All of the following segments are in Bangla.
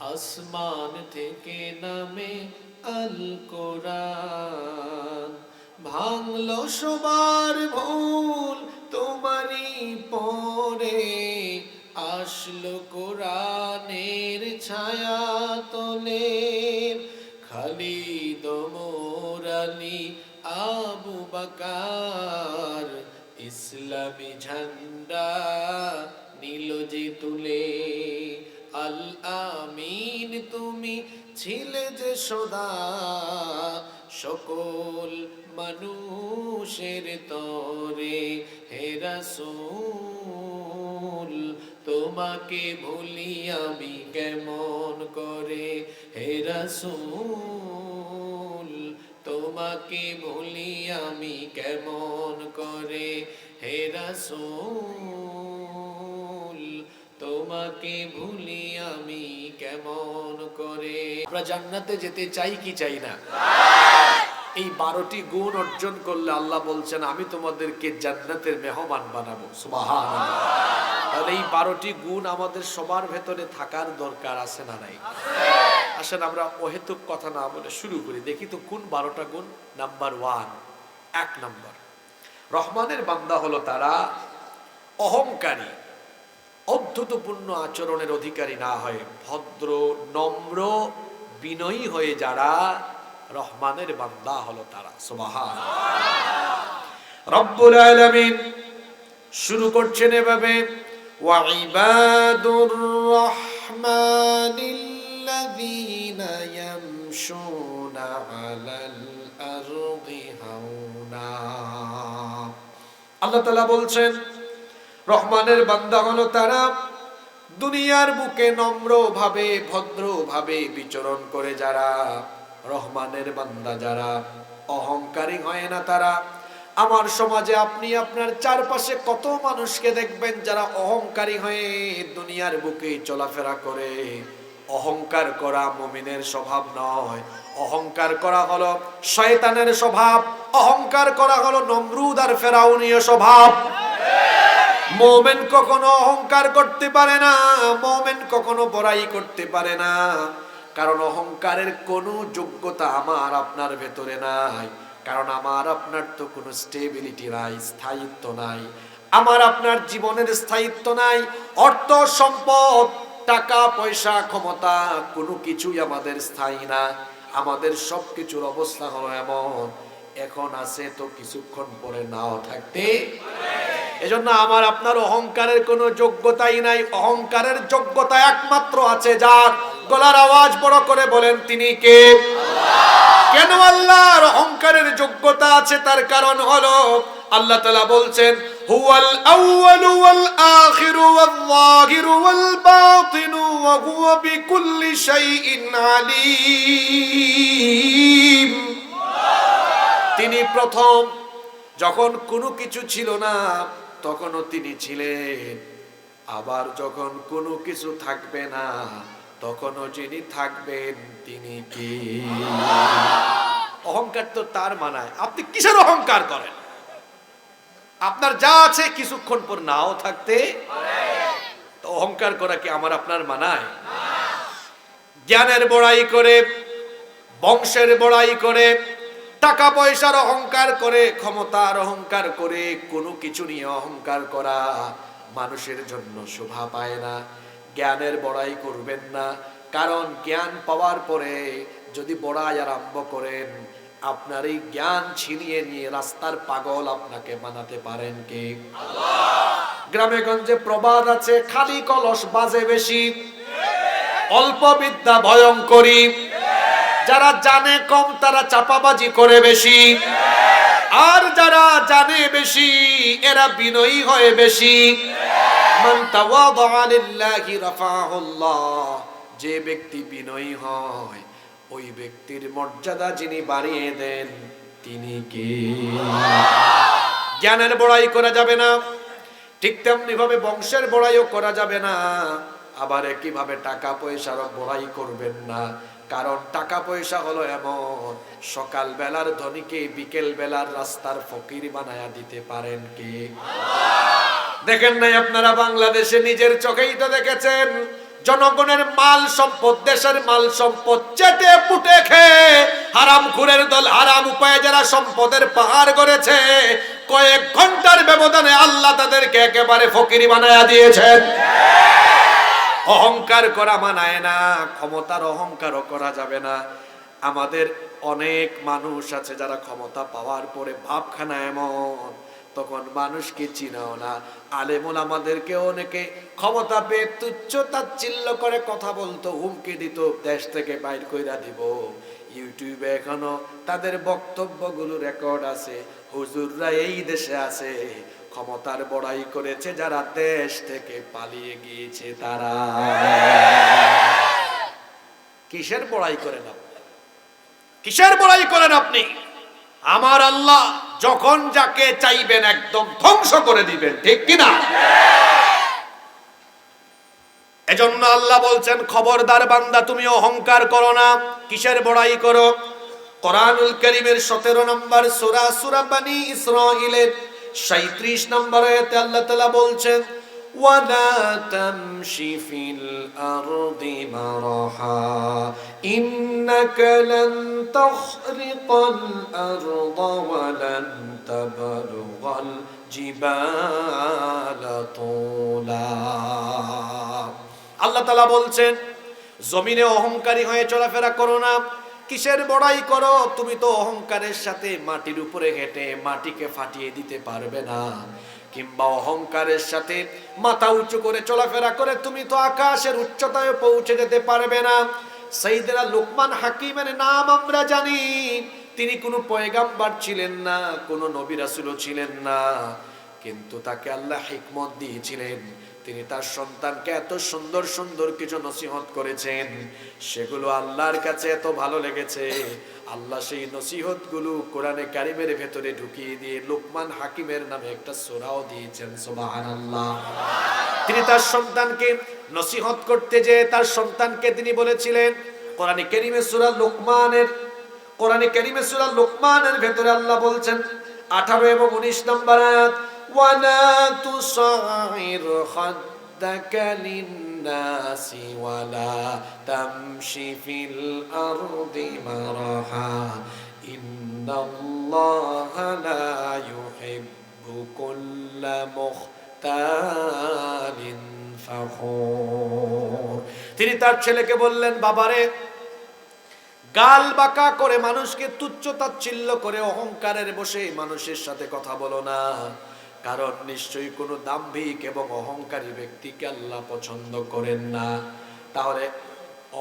আসমান থেকে নামে আল কোরআন, ভাঙলো সবার ভুল তোমারই পরে, আসলো কোরআনের ছায়া তলে। খালিদ ওমর আলী আবু বকর ইসলামী ঝান্ডা নীল যে তুলে। আল আমিন তুমি ছিলে যে সদা, সকল মানুষের তরে। হে রাসূল তোমাকে ভুলি আমি কেমন করে, হে রাসূল তোমাকে ভুলি আমি কেমন করে, হে রাসূল তোমাকে ভুলি আমি কেমন করে। আমরা জান্নাতে যেতে চাই কি চাই না? এই 12টি গুণ অর্জন করলে আল্লাহ বলছেন আমি তোমাদেরকে জান্নাতের মেহমান বানাবো। সুবহানাল্লাহ। তাহলে এই 12টি গুণ আমাদের সবার ভেতরে থাকার দরকার আছে না নাই? আসেন আমরা অহেতুক কথা না বলে শুরু করি। দেখি তো কোন 12টা গুণ। নাম্বার 1, 1 নম্বর, রহমানের বান্দা হলো তারা অহংকারী, অদ্ভুতপূর্ণ আচরণের অধিকারী না হয়ে ভদ্র, নম্র, বিনয়ী হয়ে যারা রহমানের বান্দা হলো তারা। সুবহানাল্লাহ। রব্বুল আলামিন শুরু করছেন এভাবে, ওয়া ইবাদুর রহমানিল্লাযীনা ইয়ামশুনা আলাল আরদি হাওনা। আল্লাহ তাআলা বলছেন রহমানের বান্দা হলো তারা দুনিয়ার বুকে নম্রভাবে, ভদ্রভাবে বিচরণ করে যারা। রহমানের বান্দা যারা অহংকারী হয় না তারা। আমার সমাজে আপনি আপনার চারপাশে কত মানুষকে দেখবেন যারা অহংকারী হয়ে দুনিয়ার বুকে চলাফেরা করে। অহংকার করা মুমিনের স্বভাব নয়, অহংকার করা হলো শয়তানের স্বভাব, অহংকার করা হলো নমরুদ আর ফেরাউনীয় স্বভাব। মুমিন কখনো অহংকার করতে পারে না, মুমিন কখনো বড়াই করতে পারে না, কারণ অহংকারের কোনো যোগ্যতা আমার আপনার ভেতরে নাই। কারণ আমার আপনার তো কোনো স্টেবিলিটি নাই, স্থায়িত্ব নাই। আমার আপনার জীবনের স্থায়িত্ব নাই। অর্থ সম্পদ, টাকা পয়সা, ক্ষমতা কোনো কিছুই আমাদের স্থায়ী না। আমাদের সবকিছুর অবস্থা হলো এমন, এখন আছে তো কিছুক্ষণ পরে নাও থাকতে। এজন্য আমার আপনার অহংকারের কোনো যোগ্যতাই নাই। অহংকারের যোগ্যতা একমাত্র আছে যার, গলার আওয়াজ বড় করে বলেন তিনি কে? কেন আল্লাহর অহংকারের যোগ্যতা আছে? তার কারণ হলো আল্লাহ তাআলা বলছেন হুয়াল আউয়ালু ওয়াল আখিরু ওয়াল যাহিরু ওয়াল বাতিনু ওয়া হুয়া বিকুল্লি শাইইন আলীম। তিনি প্রথম, যখন কোনো কিছু ছিল না তখনও তিনি ছিলেন। আবার যখন কোনো কিছু থাকবে না তখনও যিনি থাকবেন তিনি কে? অহংকার তো তার মানায়। আপনি কিসের অহংকার করেন? আপনার যা আছে কিছুক্ষণ পর নাও থাকতে তো অহংকার করা কি আমার আপনার মানায়? জ্ঞানের বড়াই করে, বংশের বড়াই করে, টাকা পয়সার অহংকার করে, ক্ষমতার অহংকার করে, কোনো কিছু নিয়ে অহংকার করা মানুষের জন্য শোভা পায় না। জ্ঞানের বড়াই করবেন না, কারণ জ্ঞান পাওয়ার পরে যদি বড়াই আরম্ভ করেন আপনার এই জ্ঞান ছিনিয়ে নিয়ে রাস্তার পাগল আপনাকে বানাতে পারেন কে? আল্লাহ। গ্রামে গঞ্জে প্রবাদ আছে, খালি কলস বাজে বেশি, অল্প বিদ্যা ভয়ঙ্করী। যারা জানে কম তারা চাপাবাজি করে বেশি, আর যারা জানে বেশি এরা বিনয়ী হয় বেশি। মান তাওয়াদা লিল্লাহি রাফাহুল্লাহ। যে ব্যক্তি বিনয়ী হয় ওই ব্যক্তির মর্যাদা যিনি বাড়িয়ে দেন তিনি কে? জ্ঞানের বড়াই করা যাবে না, ঠিক তেমনি ভাবে বংশের বড়াইও করা যাবে না। আবার একইভাবে টাকা পয়সারও বড়াই করবেন না, কারণ টাকা পয়সা হলো এমন, সকাল বেলার ধনীকে বিকেল বেলার রাস্তার ফকির বানায়া দিতে পারেন কে? দেখেন নাই আপনারা বাংলাদেশে নিজের চোখেই তো দেখেছেন, জনগণের মাল সম্পদ, দেশের মাল সম্পদ চেটে পুটে খেয়ে হারামখোরের দল, হারাম উপায়ে যারা সম্পদের পাহাড় গড়েছে, কয়েক ঘন্টার ব্যবধানে আল্লাহ তাদেরকে একেবারে ফকিরি বানায়া দিয়েছেন। অহংকার করা মানায় না, ক্ষমতার অহংকারও করা যাবে না। আমাদের অনেক মানুষ আছে যারা ক্ষমতা পাওয়ার পরে ভাবখানা এমন, তখন মানুষকে চিনাও না। আলেমুল আমাদেরকে অনেকে ক্ষমতা পেয়ে তুচ্ছ তাচ্ছিল্য করে কথা বলতো, হুমকি দিত, দেশ থেকে বাইর কইরা দিব। ইউটিউবে এখনো তাদের বক্তব্যগুলো রেকর্ড আছে। হুজুররা এই দেশে আছে, ক্ষমতার বড়াই করেছে যারা দেশ থেকে পালিয়ে গিয়েছে তারা। কিসের বড়াই করেন আপনি? কিসের বড়াই করেন আপনি? আমার আল্লাহ যখন যাকে চাইবেন একদম ধ্বংস করে দিবেন, ঠিক কিনা? এজন্য আল্লাহ বলছেন, খবরদার বান্দা তুমি অহংকার করো না। কিসের বড়াই করো? কোরআনুল কারীমের 17 নম্বর সূরা, সূরা বনী ইসরাঈলের 37 নম্বর আয়াতে আল্লাহ তাআলা বলছেন, ওয়ালা তামশি ফিল আরদি মারহা ইন্নাকা লান তাখরিকাল আরদা ওয়া লান তাবলুগাল জিবালা তুলা। আল্লাহ তাআলা বলছেন, জমিনে অহংকারী হয়ে চলাফেরা করো না। কিসের বড়াই করো? তুমি তো অহংকারের সাথে মাটির উপরে হেঁটে মাটিকে ফাটিয়ে দিতে পারবে না, কিংবা অহংকারের সাথে মাথা উঁচু করে চলাফেরা করে তুমি তো আকাশের উচ্চতায় পৌঁছে যেতে পারবে না। সাইয়েদনা লুকমান হাকিমের নাম আমরা জানি। তিনি কোনো পয়গাম্বার ছিলেন না, কোনো নবী রাসূলও ছিলেন না, কিন্তু তাকে আল্লাহ হিকমত দিয়েছিলেন। তিনি তার সন্তানকে এত সুন্দর সুন্দর কিছু নসিহত করেছেন, সেগুলো আল্লাহর কাছে এত ভালো লেগেছে। আল্লাহ সেই নসিহতগুলো কোরআনে কারিমের ভেতরে ঢুকিয়ে দিয়ে লুকমান হাকিমের নামে একটা সূরাও দিয়েছেন। সুবহানাল্লাহ। তিনি তার সন্তানকে নসিহত করতে যে তার সন্তানকে তিনি বলেছিলেন, কোরআনে কারিমে সূরা লুকমানের ভেতরে আল্লাহ বলছেন 18 এবং 19 নম্বর আয়াত, ওয়ালা তুসাইর খাদ্দাকা লিন্নাসি ওয়ালা তামশি ফিল আরদি মারহা ইন্নাল্লাহা লা ইউহিব্বু কুল্লা মুখতালিন ফখুর। তিনি তার ছেলেকে বললেন, বাবারে, গাল বাঁকা করে মানুষকে তুচ্ছ তাচ্ছিল্য করে অহংকারের বসে মানুষের সাথে কথা বলো না, কারণ নিশ্চয়ই কোনো দাম্ভিক এবং অহংকারী ব্যক্তিকে আল্লাহ পছন্দ করেন না। তাহলে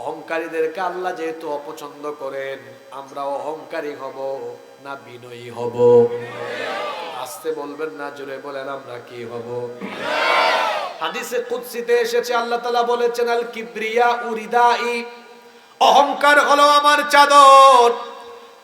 অহংকারীদেরকে আল্লাহ যেহেতু অপছন্দ করেন, আমরা অহংকারী হব না বিনয়ী হব? আস্তে বলবেন না, জোরে বলেন, আমরা কি হব? হাদিসে কুদসিতে এসেছে, আল্লাহ তাআলা বলেছেন, আল কিবরিয়া উরিদাই, অহংকার হলো আমার চাদর।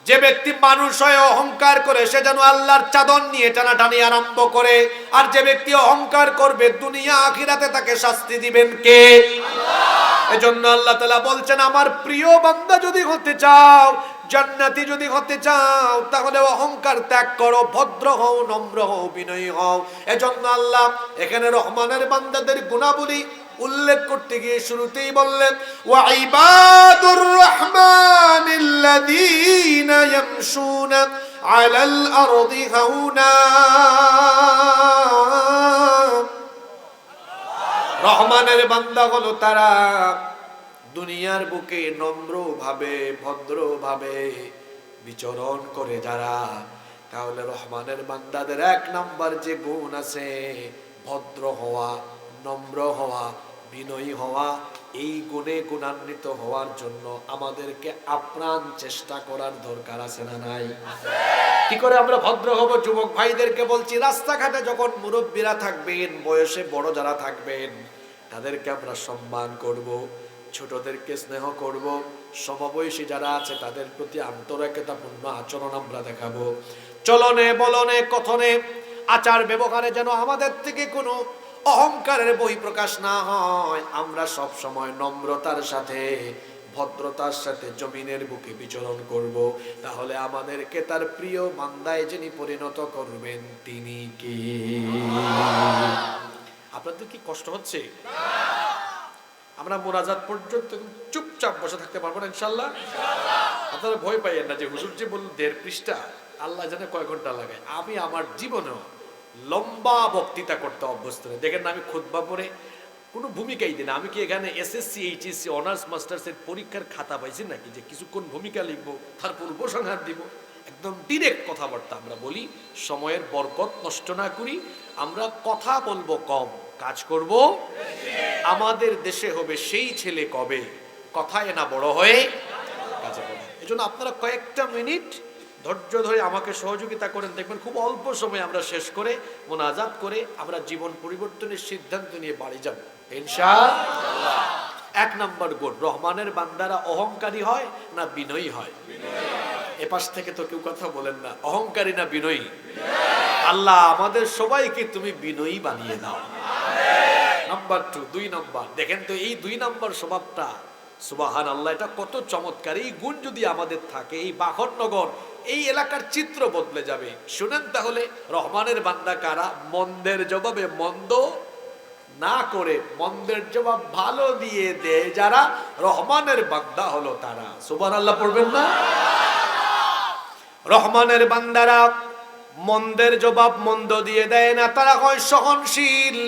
যে ব্যক্তি মানুষ হয়ে অহংকার করে সে যেন আল্লাহর চাদর নিয়ে টানাটানি আরম্ভ করে। আর যে ব্যক্তি অহংকার করবে, দুনিয়া আখিরাতে তাকে শাস্তি দিবেন কে? আল্লাহ। এজন্য আল্লাহ তাআলা বলছেন, আমার প্রিয় বান্দা যদি হতে চাও, জান্নাতি যদি হতে চাও, তাহলে অহংকার ত্যাগ করো, ভদ্র হও, নম্র হও, বিনয়ী হও। এজন্য আল্লাহ এখানে রহমানের বান্দাদের গুণাবলী উল্লেখ করতে গিয়ে শুরুতেই বললেন, ওয়া ইবাদুর রহমানিল্লাযীনা ইয়ামশুনা আলাল আরদি হাওনা। রহমানের বান্দা হলো তারা দুনিয়ার বুকে নম্রভাবে, ভদ্রভাবে বিচরণ করে যারা। তাহলে রহমানের বান্দাদের 1 নাম্বার যে গুণ আছে, ভদ্র হওয়া, নম্র হওয়া, বিনয়ী হওয়া। এই গুণে গুণান্বিত হওয়ার জন্য আমাদেরকে আপ্রাণ চেষ্টা করার দরকার আছে না নাই? কি করে আমরা ভদ্র হব? যুবক ভাইদেরকে বলছি, রাস্তাঘাটে যখন মুরব্বীরা থাকবেন, বয়সে বড় যারা থাকবেন, তাদেরকে আমরা সম্মান করব, ছোটদেরকে স্নেহ করব, সমবয়সী যারা আছে তাদের প্রতি আন্তরিকতাপূর্ণ আচরণ আমরা দেখাবো। চলনে বলনে কথনে আচার ব্যবহারে যেন আমাদের থেকে কোনো অহংকারের বহিঃপ্রকাশ না হয়। আমরা সব সময় নম্রতার সাথে, ভদ্রতার সাথে জমিনের বুকে বিচরণ করব। তাহলে আমাদেরকে তার প্রিয় বান্দায় যিনি পরিণত করবেন তিনি কি? আপনাদের কি কষ্ট হচ্ছে? আমরা মোনাজাত পর্যন্ত চুপচাপ বসে থাকতে পারবো না ইনশাল্লাহ? আপনারা ভয় পাইয়েন না যে হুজুর যে বললেন 1.5 পৃষ্ঠা, আল্লাহ জানে কয় ঘন্টা লাগে। আমি আমার জীবনেও লম্বা বক্তৃতা করতে অভ্যস্ত নই। দেখেন না, আমি খুতবা পড়ে কোনো ভূমিকাই দিই না। আমি কি এখানে এসএসসি এইচএসসি অনার্স মাস্টার্সের পরীক্ষার খাতা পাইছি নাকি যে কিছুক্ষণ ভূমিকা লিখবো তারপর উপসংহার দিব? একদম ডিরেক্ট কথাবার্তা আমরা বলি, সময়ের বরকত নষ্ট না করি। আমরা কথা বলবো কম, কাজ করব। আমাদের দেশে হবে সেই ছেলে কবে কথায় না বড় হয়ে কাজে বড়। এই জন্য আপনারা কয়েকটা মিনিট ধৈর্য ধরে আমাকে সহযোগিতা করেন, দেখবেন খুব অল্প সময় আমরা শেষ করে মোনাজাত করে আমরা জীবন পরিবর্তনের সিদ্ধান্ত নিয়ে বাড়ি যাব ইনশাআল্লাহ। 1 নম্বর গুণ, রহমানের বান্দারা অহংকারী হয় না বিনয়ী হয়? এপাশ থেকে তো কেউ কথা বলেন না, অহংকারী না বিনয়ী? আল্লাহ আমাদের সবাইকে তুমি বিনয়ী বানিয়ে দাও। নাম্বার 2 নম্বর, দেখেন তো এই 2 নম্বর স্বভাবটা, সুবহানাল্লাহ, এটা কত চমৎকার। এই গুণ যদি আমাদের থাকে, এই বাখরনগর এই এলাকার চিত্র বদলে যাবে। শুনেন তাহলে রহমানের বান্দা কারা? মন্দের জবাবে মন্দ না করে মন্দের জবাব ভালো দিয়ে দেয় যারা, রহমানের বান্দা হলো তারা। সুবহানাল্লাহ পড়বেন না? রহমানের বান্দারা মন্দের জবাব মন্দ দিয়ে দেয় না, তারা হয় সহনশীল।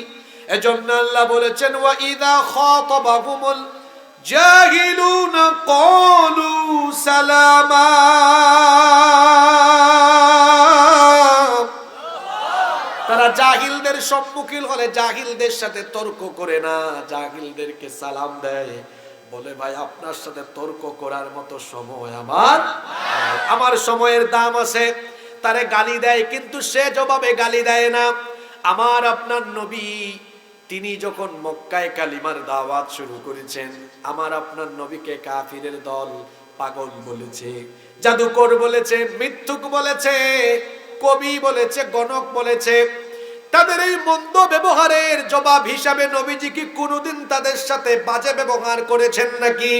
এজন্য আল্লাহ বলেছেন, ওয়া ইযা খাতাবাহুমুল জাহিলুনা ক্বালু সালামা। তারা জাহিলদের সম্মুখীন হলে জাহিলদের সাথে তর্ক করে না, জাহিলদেরকে সালাম দেয়, বলে ভাই আপনার সাথে তর্ক করার মতো সময় আমার সময়ের দাম আছে। তারে গালি দেয় কিন্তু সে জবাবে গালি দেয় না। আমার আপনার নবী তিনি যখন মক্কায় কালিমার দাওয়াত শুরু করেছেন, আমার আপনার নবীকে কাফিরের দল পাগল বলেছে, জাদুকর বলেছে, মিথ্যুক বলেছে, কবি বলেছে, গণক বলেছে। তাদের এই মন্দ ব্যবহারের জবাব হিসাবে নবীজি কি কোনোদিন তাদের সাথে বাজে ব্যবহার করেছেন নাকি?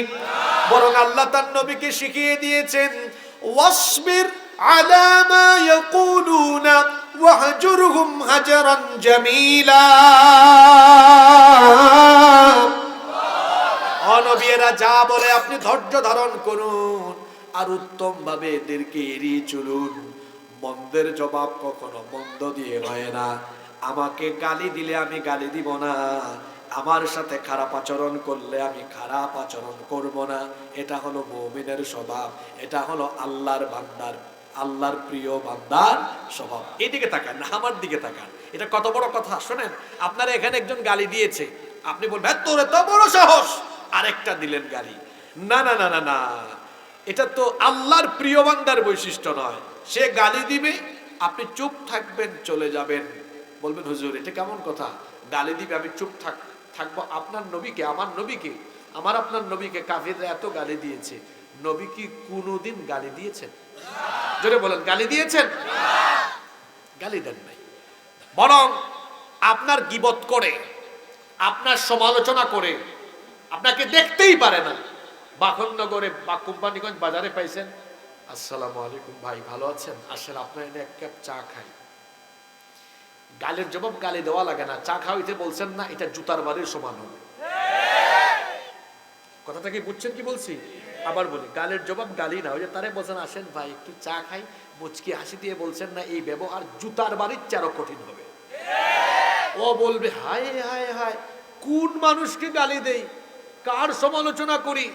বরং আল্লাহ তার নবীকে শিখিয়ে দিয়েছেন, ওয়াসবির আলা মা ইয়াকুলুনা ওয়াহজুরহুম হাজরান জামিলা। নবীরা যা বলে আপনি ধৈর্য ধারণ করুন আর উত্তম ভাবে এদেরকে এড়িয়ে চলুন। মন্দের জবাব কখনো মন্দ দিয়ে হয় না। আমাকে গালি দিলে আমি গালি দিব না, আমার সাথে খারাপ আচরণ করলে আমি খারাপ আচরণ করব না। এটা হলো মুমিনের স্বভাব, এটা হলো আল্লাহর বান্দার, আল্লাহর প্রিয় বান্দার স্বভাব। এইদিকে তাকান না, আমার দিকে তাকান। এটা কত বড় কথা শোনেন। আপনারা এখানে একজন গালি দিয়েছে, আপনি বলবেন তোর এত বড় সাহস, আরেকটা দিলেন গালি। না না না না না, এটা তো আল্লাহর প্রিয় বান্দার বৈশিষ্ট্য নয়। সে গালি দিবে, আপনি চুপ থাকবেন, চলে যাবেন, বলবেন হুজুর এটা কেমন কথা? গালি দিবে আমি চুপ থাকবো? আপনার নবীকে, আমার নবীকে, আমার আপনার নবীকে কাফিররা এত গালি দিয়েছে, নবী কি কোনোদিন গালি দিয়েছেন? জোরে বলেন, গালি দিয়েছেন? গালি দেন নাই। বরং আপনার গীবত করে, আপনার সমালোচনা করে, আপনাকে দেখতেই পারে না। বাখননগরে বা কোম্পানিগঞ্জ বাজারে পাইছেন, আসসালামু আলাইকুম ভাই ভালো আছেন, আসেন আপনার এনে 1 কাপ চা খাই। গালের জবাব গালি দেওয়া লাগে না, চা খাওয়াইতে বলছেন না, এটা জুতার বাড়ির সমান হবে। কথাটা কি বুঝছেন কি বলছি? আবার বলি, গালের জবাব গালি না, ওই যে তারে বলছেন আসেন ভাই একটু চা খাই, মুচকি হাসি দিয়ে বলছেন না, এই ব্যবহার জুতার বাড়ির চেয়ে কঠিন হবে। ও বলবে হায় হায় হায়, কোন মানুষকে গালি দেই, কার সমালোচনা করি,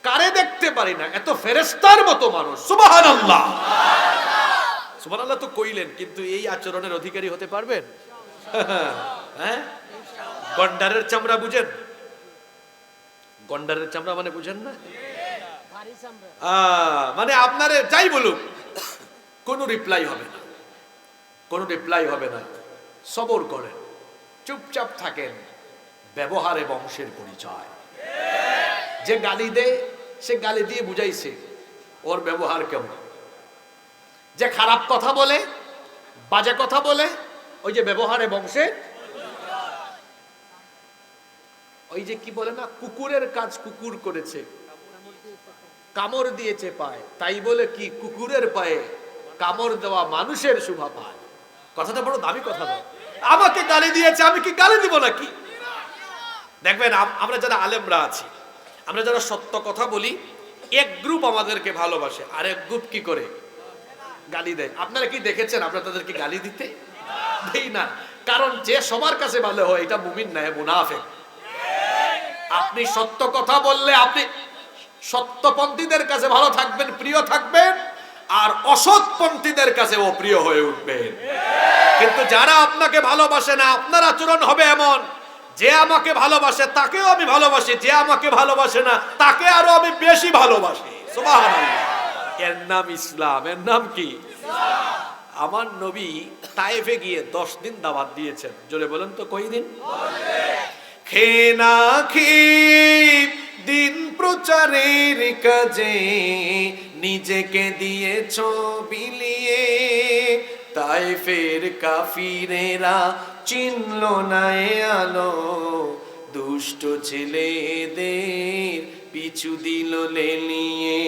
কারে দেখতে পারি না, এত ফেরেশতার মতো মানুষ। সুবহানাল্লাহ, সুবহানাল্লাহ তো কইলেন, কিন্তু এই আচরণের অধিকারী হতে পারবেন? হ্যাঁ, গন্ডারের চামড়া বুঝেন? গন্ডারের চামড়া মানে বুঝেন না? মানে আপনারে যাই বলুক কোনো রিপ্লাই হবে না, কোনো রিপ্লাই হবে না। সবর করেন, চুপচাপ থাকেন। ব্যবহারে বংশের পরিচয়। যে গালি দেয় সে গালি দিয়ে বুঝাইছে ওর ব্যবহার কেমন। যে খারাপ কথা বলে, বাজে কথা বলে, ওই যে ব্যবহারে বংশের, ওই যে কি বলে না, কুকুরের কাজ কুকুর করেছে, কামড় দিয়েছে পায়, তাই বলে কি কুকুরের পায়ে কামড় দেওয়া মানুষের শোভা পায়? কথাটা বড় দামি কথা নয়। আমাকে গালি দিয়েছে, আমি কি গালি দিব নাকি? দেখবেন আমরা যারা আলেমরা আছি, আমরা যারা সত্য কথা বলি, এক গ্রুপ আমাদেরকে ভালোবাসে, আর এক গ্রুপ কি করে গালি দেয়। আপনারা কি দেখেছেন আমরা তাদেরকে গালি দিতে দেই না? কারণ যে সবার কাছে ভালো হয় এটা মুমিন না, মুনাফিক। আপনি সত্য কথা বললে আপনি সত্যপন্থীদের কাছে ভালো থাকবেন, প্রিয় থাকবেন, আর অসৎপন্থীদের কাছে অপ্রিয় হয়ে উঠবেন। কিন্তু যারা আপনাকে ভালোবাসে না, আপনার আচরণ হবে এমন, যে আমাকে ভালোবাসে তাকেও আমি ভালোবাসি, যে আমাকে ভালোবাসে না তাকে আরো আমি বেশি ভালোবাসি। সুবহানাল্লাহ। এর নাম ইসলাম। এর নাম কি? আমার নবী তায়েফে গিয়ে 10 দিন দাওয়াত দিয়েছেন। জোরে বলেন তো কয়দিন? খেয়ে না খেয়ে দিন প্রচারের কাজে নিজেকে দিয়েছ বিলিয়ে। তায়েফের কাফিরেরা চিনল না এ আলো, দুষ্ট ছেলেদের পিছু দিল লেলিয়ে।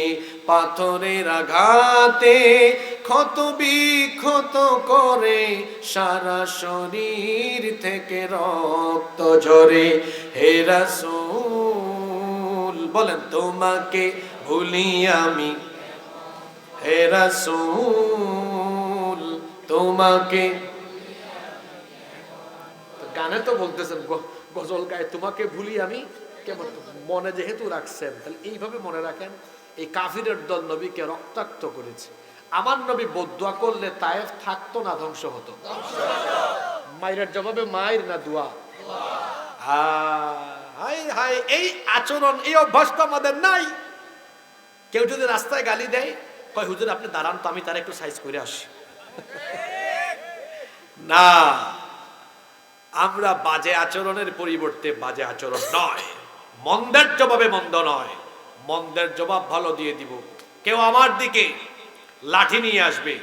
পাথরের আঘাতে ক্ষত বিক্ষত করে সারা শরীর থেকে রক্ত ঝরে। হে রাসূল বলেন তোমাকে ভুলি আমি, হে রাসূল তোমাকে। গানে তো বলতেছেন, গজল গায়ে তোমাকে ভুলি আমি, কেমন মনে যেহেতু রাখছেন তাহলে এইভাবে মনে রাখেন, এই কাফিরের দল নবীকে রক্তাক্ত করেছে। আমার নবী বদদুয়া করলে তায়েফ থাকতো না, ধ্বংস হতো। মায়ের জবাবে মায়ের না দোয়া। হায় হায়, এই আচরণ, এই অভ্যাস তো আমাদের নাই। কেউ যদি রাস্তায় গালি দেয়, কয় হুজুর আপনি দাঁড়ান তো, আমি তার একটু সাইজ করে আসি। না, আমরা বাজে আচরণের পরিবর্তে বাজে আচরণ নয়, মন্দের জবাবে মন্দ নয়, মন্দের জবাব ভালো দিয়ে দিব। কেউ আমার দিকে লাঠি নিয়ে আসবে,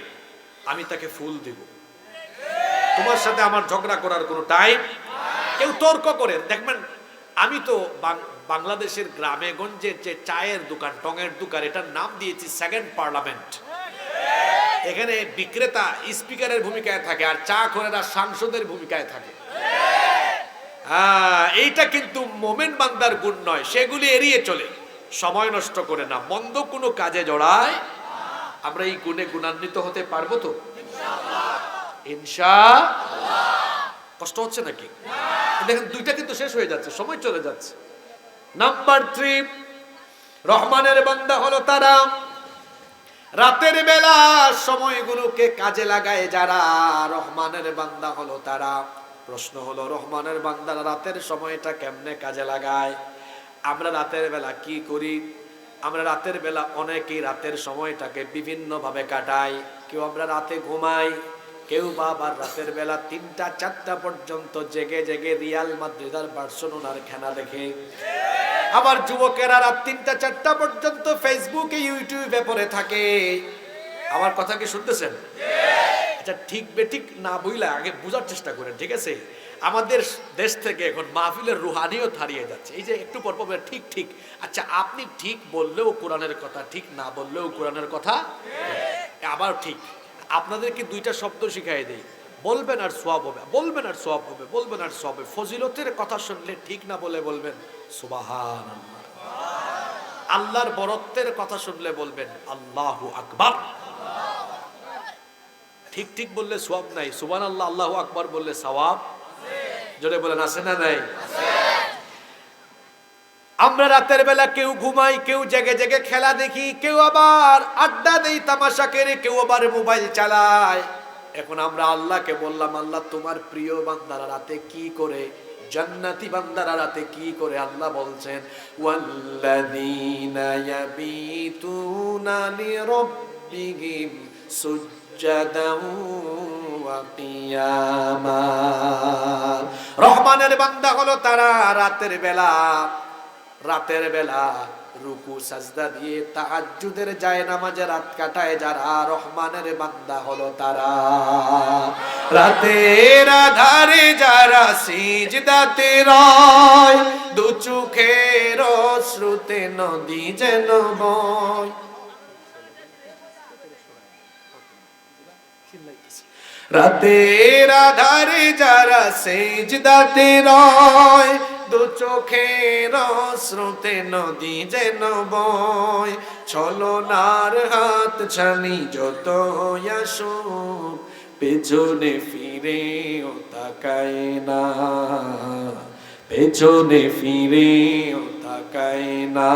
আমি তাকে ফুল দিব। তোমার সাথে আমার ঝগড়া করার কোনো টাইম। কেউ তর্ক করে দেখবেন, আমি তো বাংলাদেশের গ্রামে গঞ্জে যে চায়ের দোকান, টঙের দোকান, এটার নাম দিয়েছি সেকেন্ড পার্লামেন্ট। এখানে বিক্রেতা স্পিকারের ভূমিকায় থাকে, আর চা খোরেরা সাংসদের ভূমিকায় থাকে। এইটা কিন্তু মোমেন বান্দার গুণ নয়, সেগুলি এড়িয়ে চলে, সময় নষ্ট করে না, মন্দ কোনো কাজে জড়ায়। আমরা এই গুণে গুণান্বিত হতে পারবো তো ইনশাআল্লাহ। কষ্ট হচ্ছে নাকি? দেখেন দুইটা কিন্তু শেষ হয়ে যাচ্ছে, সময় চলে যাচ্ছে। নাম্বার 3, রহমানের বান্দা হলো তারা রাতের বেলা সময়গুলোকে কাজে লাগায় যারা। রহমানের বান্দা হলো তারা। প্রশ্ন হলো, রহমানের বান্দারা রাতের সময়টা কেমনে কাজে লাগায়? আমরা রাতের বেলা কি করি? আমরা রাতের বেলা অনেকেই রাতের সময়টাকে বিভিন্ন ভাবে কাটাই। কেউ আমরা রাতে ঘুমাই, কেউ বা আবার রাতের বেলা 3টা 4টা পর্যন্ত জেগে জেগে রিয়াল মাদ্রিদ আর বার্সেলোনার খেলা দেখে। আবার যুবকেরা রাত 3টা 4টা পর্যন্ত ফেসবুকে ইউটিউবে পড়ে থাকে। আমার কথা কি শুনতেছেন? আচ্ছা, ঠিক বেঠিক না বুঝলে আগে বোঝার চেষ্টা করেন, ঠিক আছে? আমাদের দেশ থেকে এখন মাহফিলের রুহানিয়ত হারিয়ে যাচ্ছে। এই যে একটু পর পর ঠিক ঠিক, আচ্ছা আপনি ঠিক বললেও কোরআনের কথা, ঠিক না বললেও কোরআনের কথা আবার ঠিক। আপনাদেরকে 2টা শব্দ শিখাই দেই, বলবেন আর সওয়াব হবে, বলবেন আর সওয়াব হবে, বলবেন আর সওয়াব হবে। ফজিলতের কথা শুনলে ঠিক না বলে বলবেন সুবহানাল্লাহ। আল্লাহর বরত্বের কথা শুনলে বলবেন আল্লাহু আকবার। ঠিক ঠিক বললে সওয়াব নাই, সুবহানাল্লাহ আল্লাহু আকবার বললে সওয়াব। জোরে বলেন আছে না নাই? আমরা রাতের বেলা কেউ ঘুমাই, কেউ জেগে জেগে খেলা দেখি, কেউ আবার আড্ডা দেই, তামাশা করে, কেউ আবার মোবাইল চালায়। এখন আমরা আল্লাহকে বললাম, আল্লাহ তোমার প্রিয় বান্দারা রাতে কি করে, জান্নাতি বান্দারা রাতে কি করে? আল্লাহ বলছেন, ওয়াল্লাযীনা ইয়াবিতুনা লিরাব্বিহিম সুজদান ওয়া কিয়ামা। রহমানের বান্দা হলো তারা রাতের বেলা রুকু সাজদা দিয়ে তাহাজ্জুদের জায়নামাজে রাত কাটায় যারা। রহমানের বান্দা হলো তারা রাতের আধারে যারা সিজদাতে রয়, দু চোখের অশ্রুতে নদী যেন বয়। রাতের আধারে যারা সেজদাতে রয়, দু চোখের স্রোতে নদী যেন বয়, ছলনার হাত ছানি যত আসুক, পেছনে ফিরেও তাকায় না, পেছনে ফিরেও তাকায় না।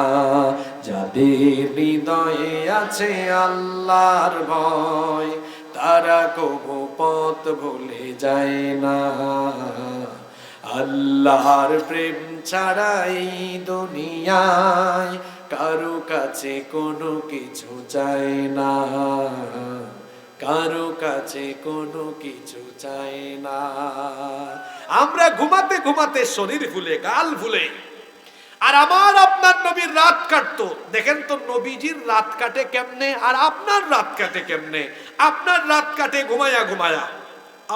যাদের হৃদয়ে আছে আল্লাহর ভয়, তারা কবু পথ ভুলে যায় না। আল্লাহর প্রেম ছাড়া এই দুনিয়ায় কারো কাছে কোনো কিছু চায় না, কারো কাছে কোনো কিছু চায় না। আমরা ঘুমাতে ঘুমাতে শরীর ভুলে, গাল ভুলে, আর আমার আপনার নবীর রাত কাটতো। দেখেন তো নবীজির রাত কাটে কেমনে, আর আপনার রাত কাটে কেমনে? আপনার রাত কাটে ঘুমায়া ঘুমায়া,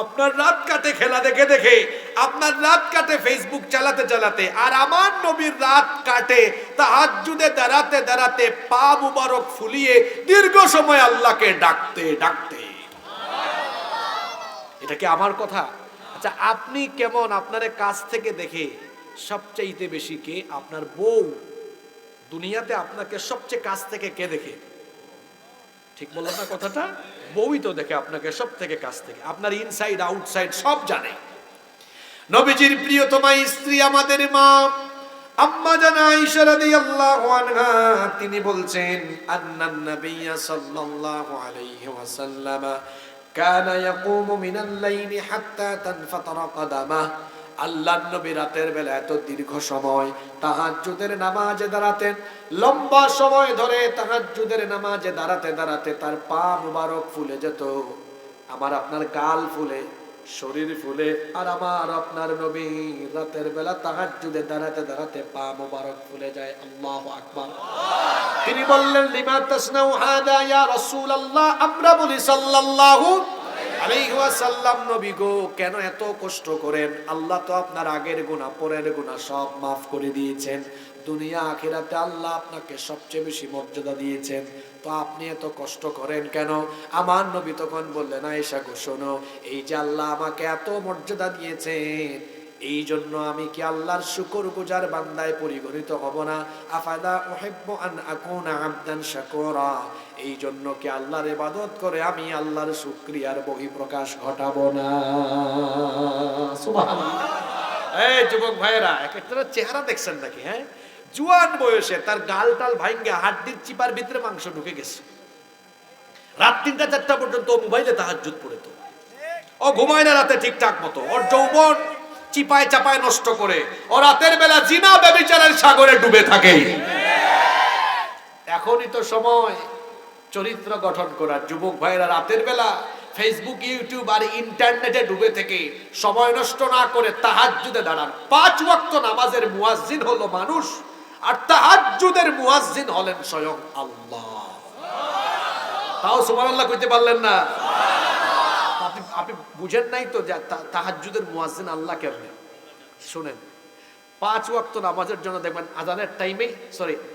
আপনার রাত কাটে খেলা দেখে দেখে, আপনার রাত কাটে ফেসবুক চালাতে চালাতে, আর আমার নবীর রাত কাটে তাহাজ্জুদে দাঁড়াতে দাঁড়াতে, পা মুবারক ফুলিয়ে দীর্ঘ সময় আল্লাহকে ডাকতে ডাকতে। এটা কি আমার কথা? আচ্ছা, আপনি কেমন? আপনার কাছ থেকে দেখে সবচাইতে বেশি কে? আপনার বউ। দুনিয়াতে আপনাকে সবচেয়ে কাছ থেকে কে দেখে? ঠিক বললাম না কথাটা? বউই তো দেখে আপনাকে সব থেকে কাছ থেকে, আপনার ইনসাইড আউটসাইড সব জানে। নবীজির প্রিয়তমা স্ত্রী আমাদের মা আম্মা জানা আয়েশা রাদিয়াল্লাহু আনহা, তিনি বলছেন, আন্নান নাবিয়্যা সাল্লাল্লাহু আলাইহি ওয়াসাল্লাম কানা ইয়াকুমু মিনাল লাইলি হাত্তা তানফাতারা কাদামাহ। আল্লাহর নবী রাতের বেলা এত দীর্ঘ সময় তাহাজ্জুদের নামাজে দাঁড়াতেন, লম্বা সময় ধরে তাহাজ্জুদের নামাজে দাঁড়াতে দাঁড়াতে তার পা মুবারক ফুলে যেত। আমার আপনার গাল ফুলে, শরীর ফুলে, আর আমার আপনার নবী রাতের বেলা তাহাজ্জুদে দাঁড়াতে দাঁড়াতে পা মুবারক ফুলে যায়। আল্লাহু আকবার। তিনি বললেন, লিমা তাসনাউ হাদা ইয়া রাসূলুল্লাহ। আমরা বলি সাল্লাল্লাহু আলাইহি ওয়াসাল্লাম, নবী গো কেন এত কষ্ট করেন? আল্লাহ তো আপনার আগের গুনাহ পরের গুনাহ সব মাফ করে দিয়েছেন। দুনিয়া আখিরাতে আল্লাহ আপনাকে সবচেয়ে বেশি মর্যাদা দিয়েছেন, তো আপনি এত কষ্ট করেন কেন? আমার নবী তখন বললেন, আয়েশা গো শোনো, এই যে আল্লাহ আমাকে এত মর্যাদা দিয়েছেন, এই জন্য আমি কি আল্লাহর শুকরগুজার বান্দায় পরিগণিত হব না? আফালা উহিব্বু আন আকুনা আবদান শাকুরা। এই জন্য কি আল্লাহর ইবাদত করে আমি আল্লাহর শুকরিয়ার বহিঃপ্রকাশ ঘটাবো না? সুবহানাল্লাহ। এই যুবক ভাইয়েরা, এক একটা চেহারা দেখছেন নাকি? হ্যাঁ, জুয়ান বয়সে তার গাল টাল ভাঙ্গা হাড্ডির চিপার ভিতরে মাংস ঢুকে গেছে। রাত ৩টা ৪টা পর্যন্ত মোবাইলে তাহাজ্জুদ পড়ে, তো ও ঘুমায় না রাতে ঠিকঠাক মতো, ওর যৌবন চিপায় চাপায় নষ্ট করে ও রাতের বেলা জিনা ব্যভিচারের সাগরে ডুবে থাকে। এখনই তো সময় চরিত্র গঠন করার। যুবক ভাইরা রাতের বেলা ফেসবুক, ইউটিউব আর ইন্টারনেটে ডুবে থেকে সময় নষ্ট না করে তাহাজ্জুদে দাঁড়ান। 5 ওয়াক্ত নামাজের মুয়াজ্জিন হলো মানুষ, আর তাহাজ্জুদের মুয়াজ্জিন হলেন স্বয়ং আল্লাহ। তাও সুবহানাল্লাহ কইতে পারলেন না? আপনি বুঝেন নাই তো যে তাহাজ্জুদের মুয়াজ্জিন আল্লাহ কেমনে? শুনেন, 5 ওয়াক্ত নামাজের জন্য দেখবেন আযানের টাইমে,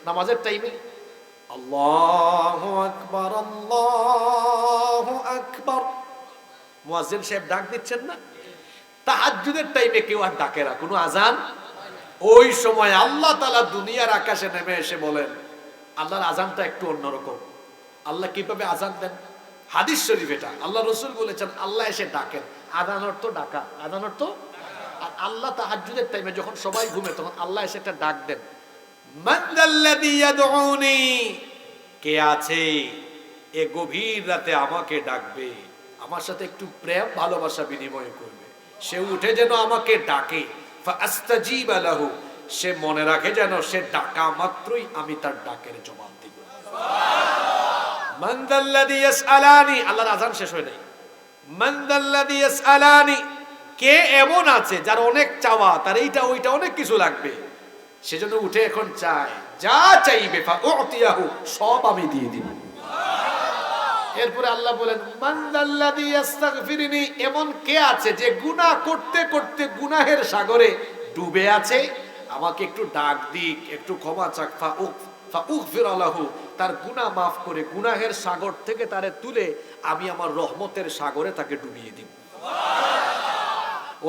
নামাজের টাইমে আল্লাহু আকবার আল্লাহু আকবার মুয়াজ্জিন সাহেব ডাক দিচ্ছেন না? তাহাজ্জুদের টাইমে কেউ আর ডাকে না, কোনো আযান। ওই সময় আল্লাহ তাআলা দুনিয়ার আকাশে নেমে এসে বলেন, আল্লাহর আযানটা একটু অন্যরকম। আল্লাহ কিভাবে আযান দেন? হাদিস শরীফ এটা, আল্লাহ রাসূল বলেছেন আল্লাহ এসে ডাকেন। আযান অর্থ ডাকা, আযান অর্থ। আর আল্লাহ তাহাজ্জুদের টাইমে যখন সবাই ঘুমে তখন আল্লাহ এসে একটা ডাক দেন, মান যাল্লাযী ইয়াদউনি, কে আছে এ গভীর রাতে আমাকে ডাকবে, আমার সাথে একটু প্রেম ভালোবাসা বিনিময় করবে। সে উঠে যেন আমাকে ডাকে, ফাআস্তাজিব লাহু, সে মনে রাখে যেন সে ডাকা মাত্রই আমি তার ডাকের জবাব দিব। মান যাল্লাযী ইয়াসআলানি, আল্লাহর আযান শেষ হয় নাই। মান যাল্লাযী ইয়াসআলানি, কে এমন আছে যার অনেক চাওয়া, তার এইটা ওইটা অনেক কিছু লাগবে, সেজন্য উঠে এখন চায়, যা চাইবে ফাউতিয়াহু, সব আমি দিয়ে দিব। এরপরে আল্লাহ বলেন, মান যাল্লাযী ইস্তাগফিরনি, এমন কে আছে যে গুনাহ করতে করতে গুনাহের সাগরে ডুবে আছে, আমাকে একটু ডাক দিক, একটু ক্ষমা চাক, ফাউগফির লাহু, তার গুনাহ মাফ করে গুনাহের সাগর থেকে তারে তুলে আমি আমার রহমতের সাগরে তাকে ডুবিয়ে দিব।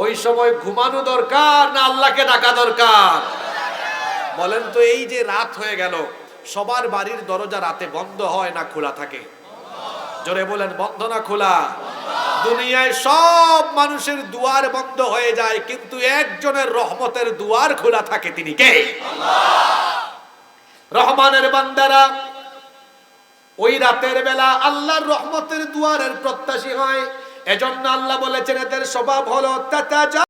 ওই সময় ঘুমানো দরকার না আল্লাহকে ডাকা দরকার? বলেন তো, এই যে রাত হয়ে গেল, সবার বাড়ির দরজা রাতে বন্ধ হয় না খোলা থাকে? জোরে বলেন, বন্ধ না খোলা? দুনিয়ায় সব মানুষের দুয়ার বন্ধ হয়ে যায়, কিন্তু একজনের রহমতের দুয়ার খোলা থাকে, তিনি কে? রহমানের বান্দারা ওই রাতের বেলা আল্লাহর রহমতের দুয়ারের প্রত্যাশী হয়। এজন্য আল্লাহ বলেছেন এদের স্বভাব হলো তাতাজা